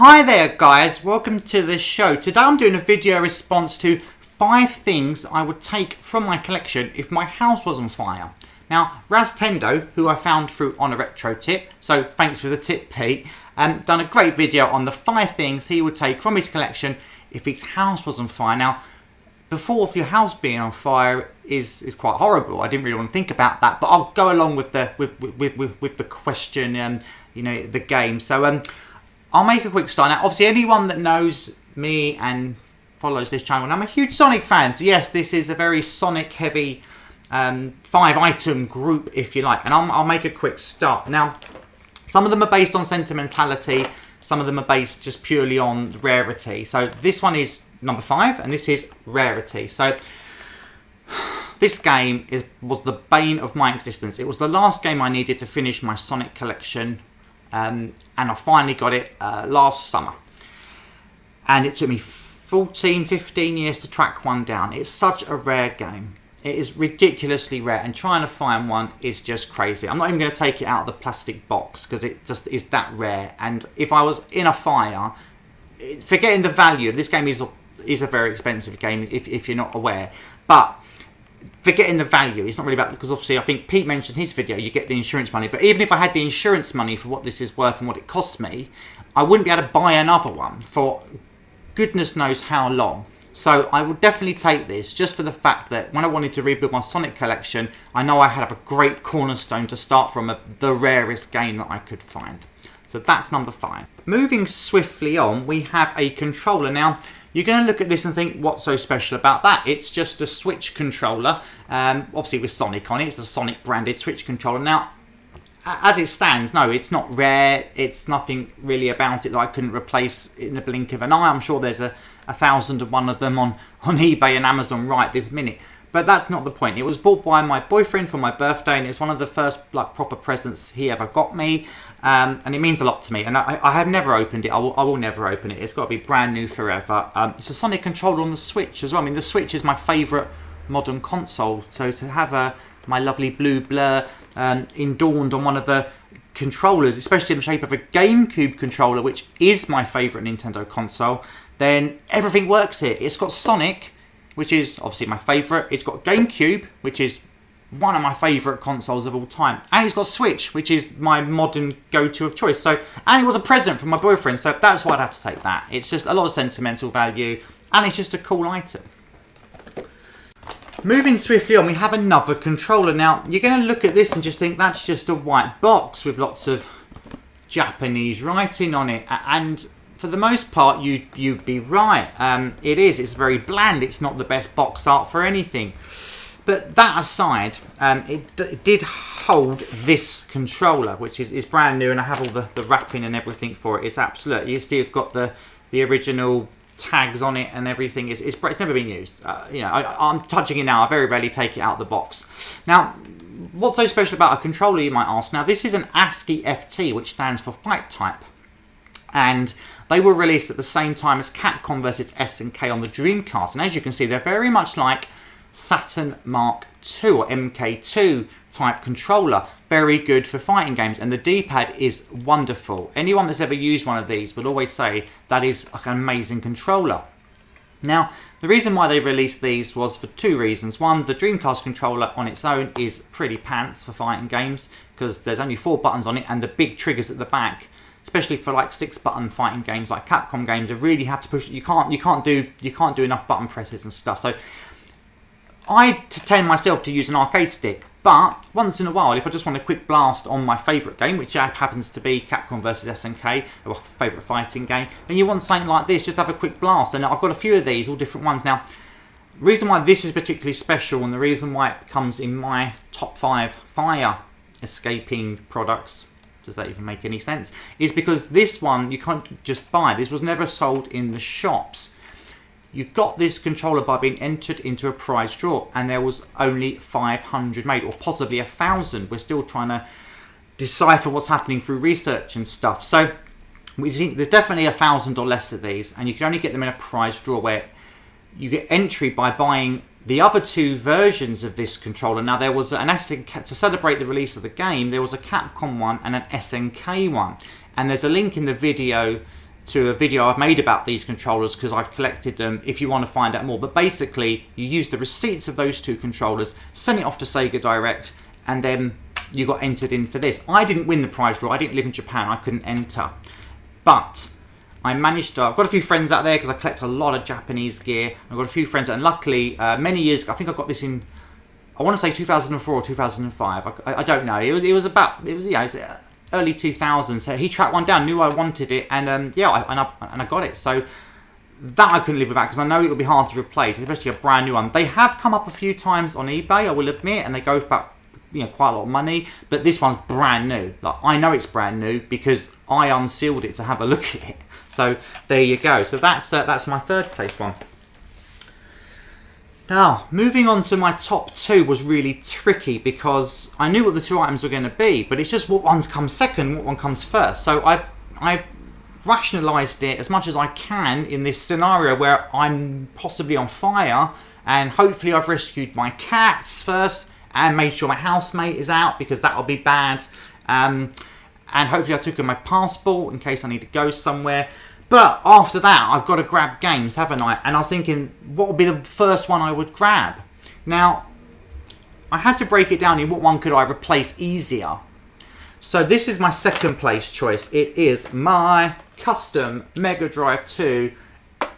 Hi there guys, welcome to the show. Today I'm doing a video response to 5 things I would take from my collection if my house was on fire. Now, RazTendo, who I found through Onaretrotip, so thanks for the tip Pete, done a great video on the 5 things he would take from his collection if his house was on fire. Now, the thought of your house being on fire is quite horrible. I didn't really want to think about that, but I'll go along with the with the question, the game. So I'll make a quick start. Now, obviously, anyone that knows me and follows this channel, and I'm a huge Sonic fan, so yes, this is a very Sonic-heavy 5-item group, if you like, and I'll make a quick start. Now, some of them are based on sentimentality, some of them are based just purely on rarity. So this one is number 5, and this is rarity. So this game was the bane of my existence. It was the last game I needed to finish my Sonic collection. And I finally got it last summer, and it took me 15 years to track one down. It's such a rare game. It is ridiculously rare, and trying to find one is just crazy. I'm not even going to take it out of the plastic box because it just is that rare. And if I was in a fire, forgetting the value, this game is a very expensive game if you're not aware, but forgetting the value, it's not really about, because obviously I think Pete mentioned in his video you get the insurance money, but even if I had the insurance money for what this is worth and what it costs me, I wouldn't be able to buy another one for goodness knows how long. So I would definitely take this just for the fact that when I wanted to rebuild my Sonic collection, I know I had a great cornerstone to start from, of the rarest game that I could find. So that's number 5. Moving swiftly on, we have a controller. Now, you're going to look at this and think, what's so special about that? It's just a Switch controller, obviously with Sonic on it. It's a Sonic branded Switch controller. Now, as it stands, no, it's not rare. It's nothing really about it that I couldn't replace in the blink of an eye. I'm sure there's a 1,001 of them on eBay and Amazon right this minute. But that's not the point. It was bought by my boyfriend for my birthday, and it's one of the first proper presents he ever got me, and it means a lot to me. And I have never opened it. I will never open it. It's got to be brand new forever. It's a Sonic controller on the Switch as well. I mean, the Switch is my favourite modern console, so to have my lovely blue blur adorned on one of the controllers, especially in the shape of a GameCube controller, which is my favourite Nintendo console, then everything works here. It's got Sonic, which is obviously my favourite. It's got GameCube, which is one of my favourite consoles of all time. And it's got Switch, which is my modern go-to of choice. So, and it was a present from my boyfriend, so that's why I'd have to take that. It's just a lot of sentimental value, and it's just a cool item. Moving swiftly on, we have another controller. Now, you're going to look at this and just think that's just a white box with lots of Japanese writing on it. And for the most part, you'd be right. It is. It's very bland. It's not the best box art for anything. But that aside, it did hold this controller, which is brand new, and I have all the wrapping and everything for it. It's absolutely. You still got the original tags on it and everything. It's never been used. I'm touching it now. I very rarely take it out of the box. Now, what's so special about a controller, you might ask? Now, this is an ASCII FT, which stands for Fight Type. And they were released at the same time as Capcom vs SNK on the Dreamcast. And as you can see, they're very much like Saturn Mark II or MK2 type controller. Very good for fighting games. And the D-pad is wonderful. Anyone that's ever used one of these will always say that is like an amazing controller. Now, the reason why they released these was for 2 reasons. One, the Dreamcast controller on its own is pretty pants for fighting games because there's only 4 buttons on it and the big triggers at the back, especially for like 6-button fighting games like Capcom games, you really have to push it. You can't do enough button presses and stuff. So I tend myself to use an arcade stick, but once in a while, if I just want a quick blast on my favourite game, which happens to be Capcom vs SNK, or favourite fighting game, then you want something like this, just have a quick blast. And I've got a few of these, all different ones. Now, the reason why this is particularly special, and the reason why it comes in my top 5 fire escaping products, does that even make any sense, is because this one you can't just buy. This was never sold in the shops. You got this controller by being entered into a prize draw, and there was only 500 made, or possibly 1,000. We're still trying to decipher what's happening through research and stuff. So we think there's definitely 1,000 or less of these, and you can only get them in a prize draw where you get entry by buying the other 2 versions of this controller. Now, there was an SNK, to celebrate the release of the game, there was a Capcom one and an SNK one. And there's a link in the video to a video I've made about these controllers because I've collected them if you want to find out more. But basically, you use the receipts of those 2 controllers, send it off to Sega Direct, and then you got entered in for this. I didn't win the prize draw. I didn't live in Japan. I couldn't enter. But I managed to... I've got a few friends out there because I collect a lot of Japanese gear. I've got a few friends, and luckily, many years ago, I think I got this in... I want to say 2004 or 2005. I don't know. It was early 2000s. So he tracked one down, knew I wanted it, and I got it. So that I couldn't live without because I know it would be hard to replace, especially a brand new one. They have come up a few times on eBay, I will admit, and they go for about quite a lot of money. But this one's brand new. Like, I know it's brand new because I unsealed it to have a look at it. So there you go. So that's my 3rd place one. Now, moving on to my top 2 was really tricky because I knew what the 2 items were going to be, but it's just what one comes second, what one comes first. So I rationalised it as much as I can in this scenario where I'm possibly on fire, and hopefully I've rescued my cats first and made sure my housemate is out because that'll be bad. And hopefully I took my passport in case I need to go somewhere. But after that, I've got to grab games, haven't I? And I was thinking, what would be the first one I would grab? Now, I had to break it down in what one could I replace easier. So this is my 2nd place choice. It is my custom Mega Drive 2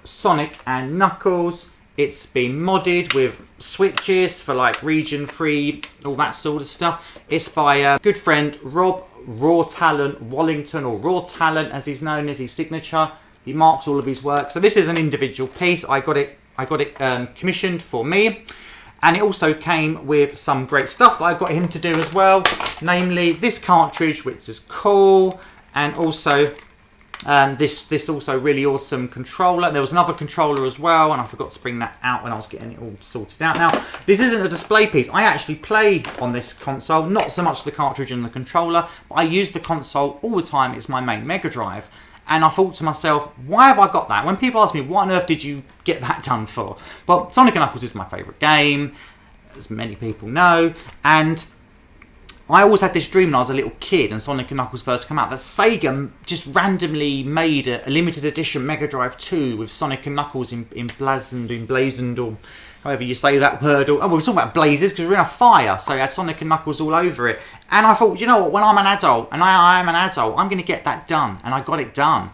Sonic and Knuckles. It's been modded with switches for like region 3, all that sort of stuff. It's by a good friend, Rob Raw Talent Wallington, or Raw Talent as he's known as his signature. He marks all of his work. So this is an individual piece. I got it commissioned for me, and it also came with some great stuff that I got him to do as well, namely this cartridge, which is cool, and also this also really awesome controller. There was another controller as well, and I forgot to bring that out when I was getting it all sorted out. Now, this isn't a display piece. I actually play on this console, not so much the cartridge and the controller, but I use the console all the time. It's my main Mega Drive. And I thought to myself, why have I got that? When people ask me, what on earth did you get that done for? Well, Sonic & Knuckles is my favourite game, as many people know, and I always had this dream when I was a little kid and Sonic & Knuckles first came out, that Sega just randomly made a limited edition Mega Drive 2 with Sonic & Knuckles emblazoned, or however you say that word. Or, we're talking about blazes because we're in a fire, so it had Sonic & Knuckles all over it. And I thought, you know what, when I'm an adult, and I am an adult, I'm going to get that done. And I got it done.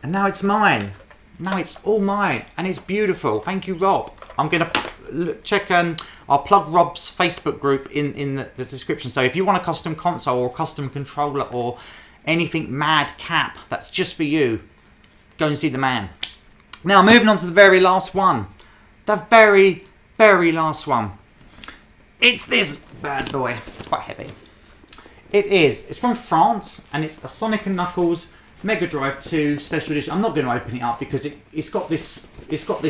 And now it's mine. Now it's all mine. And it's beautiful. Thank you, Rob. I'm going to check, I'll plug Rob's Facebook group in the description. So if you want a custom console or a custom controller or anything madcap that's just for you, go and see the man. Now, moving on to the very last one. The very, very last one. It's this bad boy. It's quite heavy. It's from France, and it's a Sonic & Knuckles Mega Drive 2 Special Edition. I'm not going to open it up because it's got this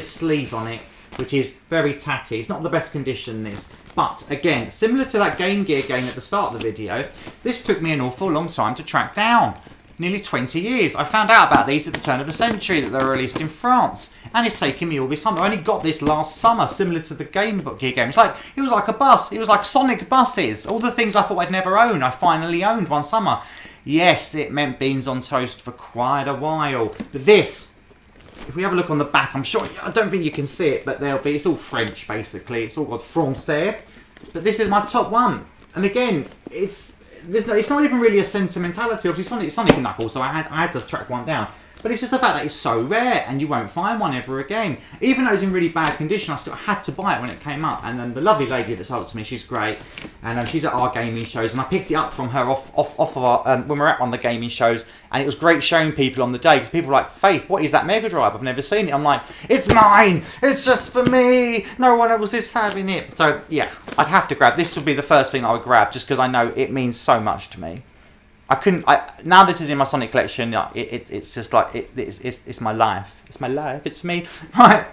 sleeve on it, which is very tatty. It's not the best condition, this. But, again, similar to that Game Gear game at the start of the video, this took me an awful long time to track down. Nearly 20 years. I found out about these at the turn of the century, that they were released in France. And it's taken me all this time. I only got this last summer, similar to the Game Gear game. It was like a bus. It was like Sonic buses. All the things I thought I'd never own, I finally owned one summer. Yes, it meant beans on toast for quite a while. But this, if we have a look on the back, I don't think you can see it, but it's all French, basically. It's all got Francais. But this is my top one. And again, it's not even really a sentimentality. Obviously, Sonic & Knuckles, so I had to track one down. But it's just the fact that it's so rare, and you won't find one ever again. Even though it's in really bad condition, I still had to buy it when it came up. And then the lovely lady that sold it to me, she's great, and she's at our gaming shows, and I picked it up from her off of our when we were at one of the gaming shows, and it was great showing people on the day because people were like, "Faith, what is that Mega Drive? I've never seen it." I'm like, "It's mine. It's just for me. No one else is having it." So yeah, I'd have to grab this. Would be the first thing I would grab just because I know it means so much to me. Now this is in my Sonic collection. It's just like it's my life. It's my life. It's me. Right.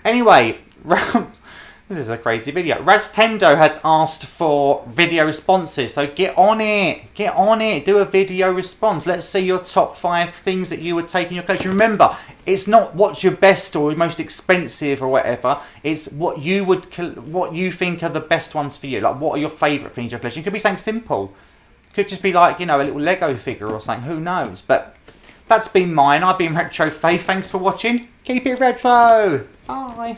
Anyway, this is a crazy video. RazTendo has asked for video responses, so get on it. Get on it. Do a video response. Let's see your top 5 things that you would take in your collection. Remember, it's not what's your best or most expensive or whatever. It's what you think are the best ones for you. Like, what are your favourite things in your collection? It could be something simple. Could just be like, a little Lego figure or something, who knows. But that's been mine. I've been retrofaith. Thanks for watching. Keep it retro. Bye.